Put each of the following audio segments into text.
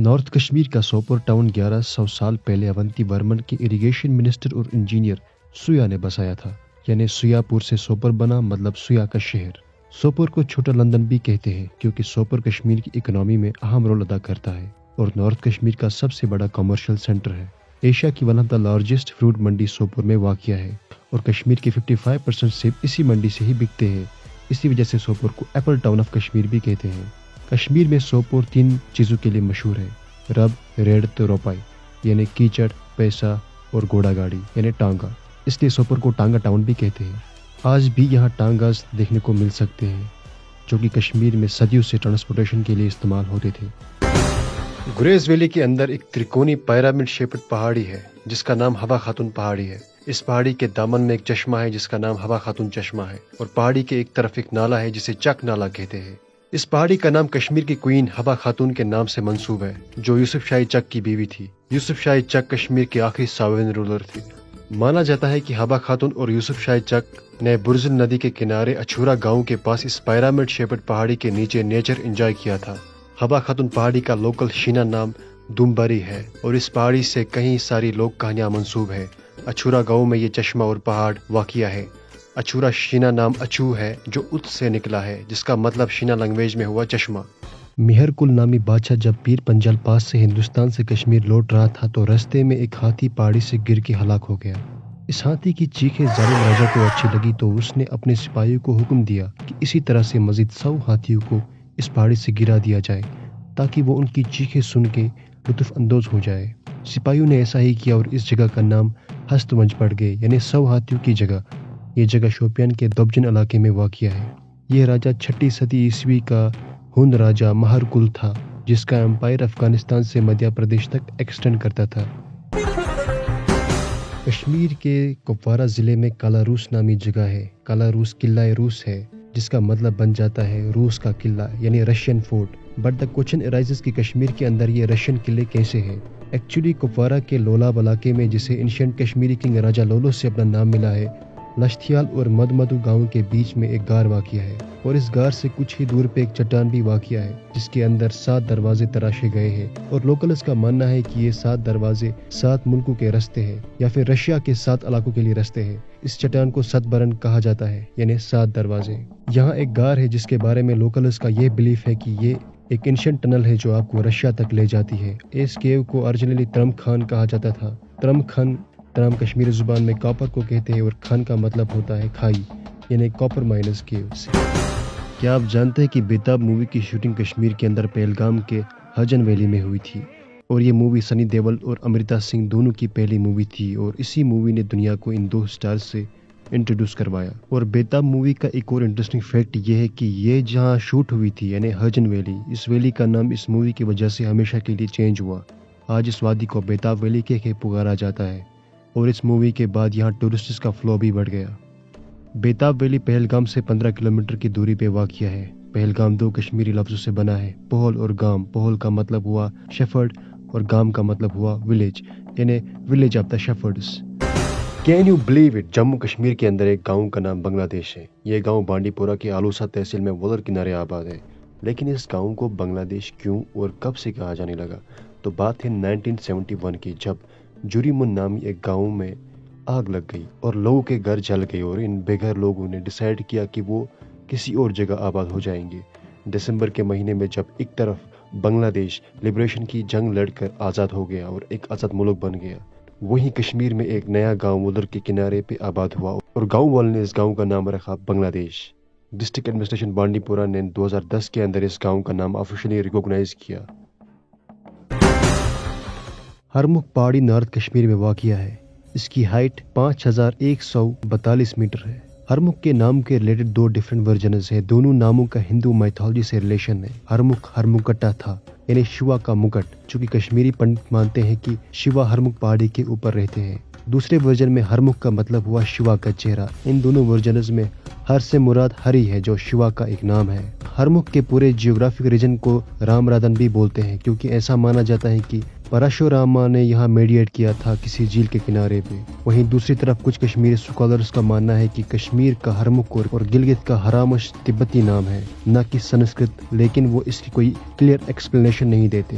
North Kashmir کا Sopore town 1100 سال پہلے اونتی ورمن کے اریگیشن منسٹر اور انجینئر سویا نے بسایا تھا، یعنی سویا پور سے سوپور بنا، مطلب سویا کا شہر۔ سوپور کو چھوٹا لندن بھی کہتے ہیں کیونکہ سوپور کشمیر کی اکنامی میں اہم رول ادا کرتا ہے اور نارتھ کشمیر کا سب سے بڑا کمرشل سینٹر ہے۔ ایشیا کی one of the largest fruit منڈی سوپور میں واقع ہے اور کشمیر کے 55% سیب اسی منڈی سے ہی بکتے ہیں۔ اسی وجہ سے سوپور کو ایپل ٹاؤن آف کشمیر بھی کہتے ہیں۔ کشمیر میں سوپور 3 چیزوں کے لیے مشہور ہے: رب، ریڑھ تو روپائی، یعنی کیچڑ، پیسہ اور گھوڑا گاڑی یعنی ٹانگا، اس لیے سوپور کو ٹانگا ٹاؤن بھی کہتے ہیں۔ آج بھی یہاں ٹانگاز دیکھنے کو مل سکتے ہیں جو کہ کشمیر میں صدیوں سے ٹرانسپورٹیشن کے لیے استعمال ہوتے تھے۔ گریز ویلی کے اندر ایک ترکونی پیرامڈ شیپڈ پہاڑی ہے جس کا نام حوا خاتون پہاڑی ہے۔ اس پہاڑی کے دامن میں ایک چشمہ ہے جس کا نام حوا خاتون چشمہ ہے اور پہاڑی کے ایک طرف ایک نالا ہے جسے چک نالا کہتے ہیں۔ اس پہاڑی کا نام کشمیر کی کوئین حوا خاتون کے نام سے منسوب ہے جو یوسف شاہی چک کی بیوی تھی۔ یوسف شاہی چک کشمیر کے آخری ساوین رولر تھے۔ مانا جاتا ہے کہ حوا خاتون اور یوسف شاہی چک نے برزل ندی کے کنارے اچھورا گاؤں کے پاس اس پیرامڈ شیپڈ پہاڑی کے نیچے نیچر انجوائے کیا تھا۔ حوا خاتون پہاڑی کا لوکل شینا نام دومبری ہے اور اس پہاڑی سے کئی ساری لوک کہانیاں منسوب ہے۔ اچھورا گاؤں میں یہ چشمہ اور پہاڑ واقع ہے۔ اچھورا شینا نام اچھو ہے جو ات سے نکلا ہے جس کا مطلب شینا لینگویج میں ہوا چشمہ۔ مہر کل نامی بادشاہ جب پیر پنجال پاس سے ہندوستان سے کشمیر لوٹ رہا تھا تو رستے میں ایک ہاتھی پہاڑی سے گر کے ہلاک ہو گیا۔ اس ہاتھی کی چیخیں ظالم راجا کو اچھی لگی تو اس نے اپنے سپاہیوں کو حکم دیا کہ اسی طرح سے مزید 100 ہاتھیوں کو اس پہاڑی سے گرا دیا جائے تاکہ وہ ان کی چیخیں سن کے لطف اندوز ہو جائے۔ سپاہیوں نے ایسا ہی کیا اور اس جگہ کا نام ہست ونج پڑ گئے، یعنی 100 ہاتھیوں کی جگہ۔ یہ جگہ شوپیان کے دوبجن علاقے میں واقع ہے۔ یہ راجہ 6 صدی عیسوی کا ہند راجہ مہر کل تھا جس کا امپائر افغانستان سے مدھیہ پردیش تک ایکسٹینڈ کرتا تھا۔ کشمیر کے کپوارہ ضلع میں کالا روس نامی جگہ ہے۔ کالا روس قلعہ روس ہے جس کا مطلب بن جاتا ہے روس کا قلعہ یعنی Russian fort. But the question arises کہ کشمیر کے اندر یہ رشین قلعے کیسے ہیں؟ ایکچولی کپوارہ کے لولاب علاقے میں جسے انشینٹ کشمیری کنگ راجہ لولو سے اپنا نام ملا ہے، لشتھیال اور مدمدو گاؤں کے بیچ میں ایک غار واقع ہے اور اس غار سے کچھ ہی دور پہ ایک چٹان بھی واقع ہے جس کے اندر 7 دروازے تراشے گئے ہیں اور لوکلز کا ماننا ہے کہ یہ 7 دروازے 7 ملکوں کے رستے ہیں یا پھر رشیا کے 7 علاقوں کے لیے رستے ہیں۔ اس چٹان کو 7 برن کہا جاتا ہے یعنی 7 دروازے۔ یہاں ایک غار ہے جس کے بارے میں لوکلز کا یہ بلیف ہے کہ یہ ایک انشینٹ ٹنل ہے جو آپ کو رشیا تک لے جاتی ہے۔ اس کیو کو اوریجنلی ترم خان کہا جاتا تھا۔ ترم خان، ترم کشمیری زبان میں کاپر کو کہتے ہیں اور خان کا مطلب ہوتا ہے کھائی، یعنی کاپر مائنز کیوز۔ کیا آپ جانتے ہیں کہ بیتاب مووی کی شوٹنگ کشمیر کے اندر پہلگام کے ہجن ویلی میں ہوئی تھی اور یہ مووی سنی دیول اور امرتا سنگھ دونوں کی پہلی مووی تھی اور اسی مووی نے دنیا کو ان 2 سٹارز سے انٹروڈیوس کروایا۔ اور بیتاب مووی کا ایک اور انٹرسٹنگ فیکٹ یہ ہے کہ یہ جہاں شوٹ ہوئی تھی یعنی ہجن ویلی، اس ویلی کا نام اس مووی کی وجہ سے ہمیشہ کے لیے چینج ہوا۔ آج اس وادی کو بیتاب ویلی کہہ کے پکارا جاتا ہے اور اس مووی کے بعد یہاں ٹورسٹس کا فلو بھی بڑھ گیا۔ بیتاب ویلی پہلگام سے 15 کلومیٹر کی دوری پہ واقع ہے۔ پہلگام 2 کشمیری لفظوں سے بنا ہے، پہل اور گام۔ پہل کا مطلب ہوا شیفرڈ اور گام کا مطلب ہوا ولیج، یعنی village of the shepherds. Can you believe it, Jammu Kashmir کے اندر ایک گاؤں کا نام بنگلہ دیش ہے۔ یہ گاؤں بانڈی پورہ کے آلوسا تحصیل میں ولر کنارے آباد ہے، لیکن اس گاؤں کو بنگلہ دیش کیوں اور کب سے کہا جانے لگا؟ تو بات ہے 1971 کی، جب جوریمن نامی ایک گاؤں میں آگ لگ گئی اور لوگوں کے گھر جل گئے اور ان بے گھر لوگوں نے ڈیسائیڈ کیا کہ وہ کسی اور جگہ آباد ہو جائیں گے۔ دسمبر کے مہینے میں جب ایک طرف بنگلہ دیش لبریشن کی جنگ لڑ کر آزاد ہو گیا اور ایک آزاد ملک بن گیا، وہیں کشمیر میں ایک نیا گاؤں ولر کے کنارے پہ آباد ہوا اور گاؤں والوں نے اس گاؤں کا نام رکھا بنگلہ دیش۔ ڈسٹرکٹ ایڈمنسٹریشن بانڈی پورہ نے 2010 کے اندر اس گاؤں کا نام آفیشلی ریکوگنائز کیا۔ ہرمکھ پہاڑی نارتھ کشمیر میں واقع ہے۔ اس کی ہائٹ 5142 میٹر ہے۔ ہرمکھ کے نام کے ریلیٹڈ 2 ڈیفرنٹ ورژنز ہیں۔ دونوں ناموں کا ہندو میتھولوجی سے ریلیشن ہے۔ ہرمکھ ہرمکٹا تھا یعنی شیوا کا مکٹ، چونکہ کشمیری پنڈت مانتے ہیں کہ شیوا ہرمکھ پہاڑی کے اوپر رہتے ہیں۔ دوسرے ورژن میں ہرمکھ کا مطلب ہوا شیوا کا چہرہ۔ ان دونوں ورژنز میں ہر سے مراد ہری ہے جو شیوا کا ایک نام ہے۔ ہرمکھ کے پورے جیوگرافک ریجن کو رام رادن بھی بولتے ہیں کیونکہ ایسا مانا جاتا ہے کہ پراشوراما نے یہاں میڈیٹ کیا تھا کسی جھیل کے کنارے پہ۔ وہیں دوسری طرف کچھ کشمیری اسکالرز کا ماننا ہے کہ کشمیر کا ہرمکھ اور گلگت کا ہرامش تبتی نام ہے، نہ کہ سنسکرت، لیکن وہ اس کی کوئی کلیئر ایکسپلینیشن نہیں دیتے۔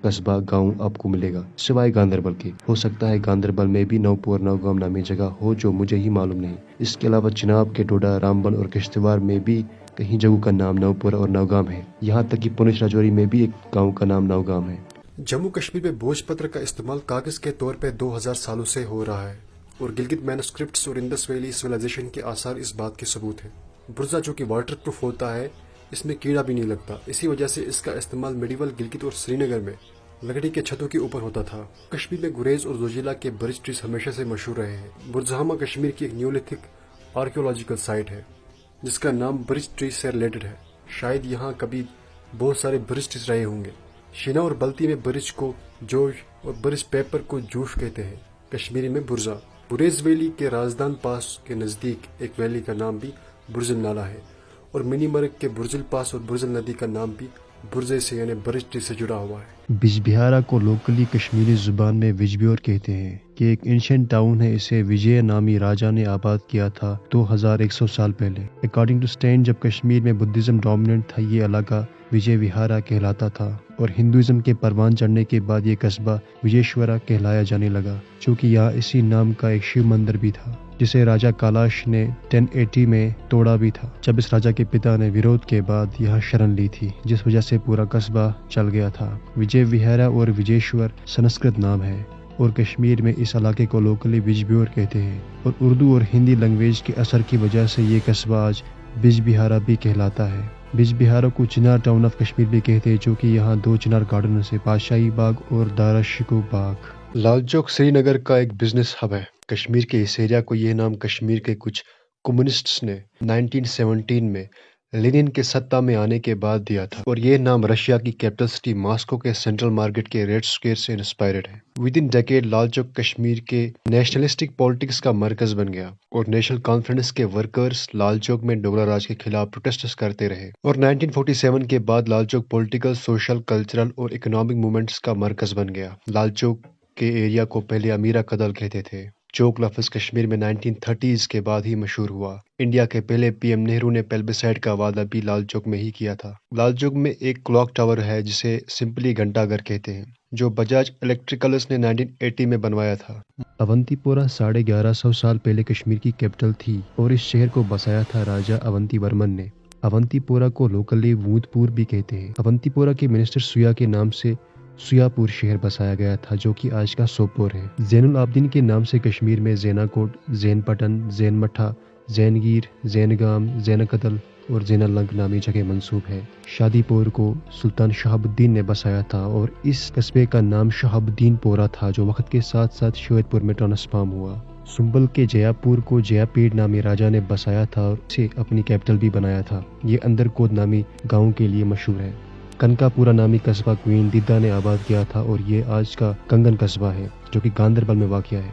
قصبہ گاؤں آپ کو ملے گا سوائے گاندربل کے۔ ہو سکتا ہے گاندربل میں بھی نوپور نوگام نامی جگہ ہو جو مجھے ہی معلوم نہیں۔ اس کے علاوہ چناب کے ڈوڈا رامبن اور کشتواڑ میں بھی کہیں جگہوں کا نام نوپور اور نوگام ہے، یہاں تک کہ پونچھ راجوری میں بھی ایک گاؤں کا نام نوگام ہے۔ جموں کشمیر میں بھوج پتر کا استعمال کاغذ کے طور پہ 2000 سالوں سے ہو رہا ہے، اور گلگت مینوسکرپٹس اور انڈس ویلی سویلائزیشن کے آثار اس بات کے ثبوت ہیں۔ برزا جو کہ واٹر پروف ہوتا ہے، اس میں کیڑا بھی نہیں لگتا، اسی وجہ سے اس کا استعمال میڈیول گلگت اور سری نگر میں لکڑی کے چھتوں کے اوپر ہوتا تھا۔ کشمیر میں گریز اور زوجیلا کے برج ٹریز ہمیشہ سے مشہور رہے ہیں۔ برزہامہ کشمیر کی ایک نیولتھک آرکیولوجیکل سائٹ ہے جس کا نام برج ٹریز سے ریلیٹڈ ہے۔ شاید یہاں کبھی بہت سارے برج ٹریز رہے ہوں گے۔ شینا اور بلتی میں برج کو جوش اور برج پیپر کو جوش کہتے ہیں، کشمیری میں برزا۔ بریز ویلی کے رازدان پاس کے نزدیک ایک ویلی کا نام بھی برزل نالا ہے، اور منی مرگ کے برزل پاس اور برزل ندی کا نام بھی برزے سے یعنی برج ٹری سے جڑا ہوا ہے۔ بج بہارا کو لوکلی کشمیری زبان میں وجبیور کہتے ہیں کہ ایک اینشنٹ ٹاؤن ہے، اسے وجے نامی راجا نے آباد کیا تھا 2100 سال پہلے۔ اکارڈنگ ٹو اسٹین جب کشمیر میں بدھزم ڈومیننٹ تھا یہ علاقہ وجے وہارا کہلاتا تھا، اور ہندوازم کے پروان چڑھنے کے بعد یہ قصبہ وجیشورا کہلایا جانے لگا، چونکہ یہاں اسی نام کا ایک شیو مندر بھی تھا جسے راجا کالاش نے 1080 میں توڑا بھی تھا جب اس راجا کے پتا نے ویرودھ کے بعد یہاں شرن لی تھی، جس وجہ سے پورا قصبہ چل گیا تھا۔ وجے وہارا اور وجیشور سنسکرت نام ہے، اور کشمیر میں اس علاقے کو لوکلی وجبیور کہتے ہیں، اور اردو اور ہندی لینگویج کے اثر کی وجہ سے یہ قصبہ آج بج بہارا بھی کہلاتا ہے۔ بج بہارا کو چنار ٹاؤن آف کشمیر بھی کہتے ہیں، جو کہ یہاں 2 چنار گارڈنوں سے بادشاہی باغ اور دارا شکو باغ۔ لال چوک سری نگر کا ایک بزنس ہب ہے۔ کشمیر کے اس ایریا کو یہ نام کشمیر کے کچھ کمیونسٹس نے 1917 میں لینن کے سطح میں آنے کے بعد دیا تھا، اور یہ نام رشیا کی کیپٹل سٹی ماسکو کے سینٹرل مارکیٹ کے ریڈ اسکوائر سے انسپائرڈ ہے۔ With in decade Lal Chowk Kashmir کے نیشنلسٹک پالیٹکس کا مرکز بن گیا، اور نیشنل کانفرنس کے ورکرز لال چوک میں ڈوگرا راج کے خلاف پروٹیسٹس کرتے رہے، اور 1947 کے بعد Lal Chowk political, social, cultural اور اکنامک موومنٹس کا مرکز بن گیا۔ لال چوک کے ایریا کو پہلے امیرا کدل کہتے تھے۔ چوک لفظ کشمیر میں 1930s کے بعد ہی مشہور ہوا۔ انڈیا کے پہلے پی ایم نہرو نے پیلبسائڈ کا وعدہ بھی لال چوک میں ہی کیا تھا۔ لال چوک میں ایک کلاک ٹاور ہے جسے سمپلی گھنٹا گھر کہتے ہیں، جو بجاج الیکٹریکلز نے 1980 میں بنوایا تھا۔ اونتی پورہ 1150 سال پہلے کشمیر کی کیپٹل تھی، اور اس شہر کو بسایا تھا راجا اونتی ورمن نے۔ اونتی پورہ کو لوکلی وود پور بھی کہتے ہیں۔ اونتی پورہ کے منسٹر سویا کے نام سے سویا پور شہر بسایا گیا تھا، جو کہ آج کا سوپور ہے۔ زین العابدین کے نام سے کشمیر میں زینا کوٹ، زین پٹن، زین مٹھا، زین گیر، زین گام، زین قتل اور زین لنک نامی جگہ منسوب ہے۔ شادی پور کو سلطان شہاب الدین نے بسایا تھا، اور اس قصبے کا نام شہاب الدین پورہ تھا، جو وقت کے ساتھ ساتھ شوید پور میں ٹرانسفارم ہوا۔ سنبل کے جیا پور کو جیا پیڑ نامی راجا نے بسایا تھا اور اسے اپنی کیپٹل بھی بنایا تھا۔ یہ اندر کود نامی گاؤں کے لیے مشہور ہے۔ کنکا پورہ نامی قصبہ کوئین دیدا نے آباد کیا تھا، اور یہ آج کا کنگن قصبہ ہے جو کہ گاندربل میں واقع ہے۔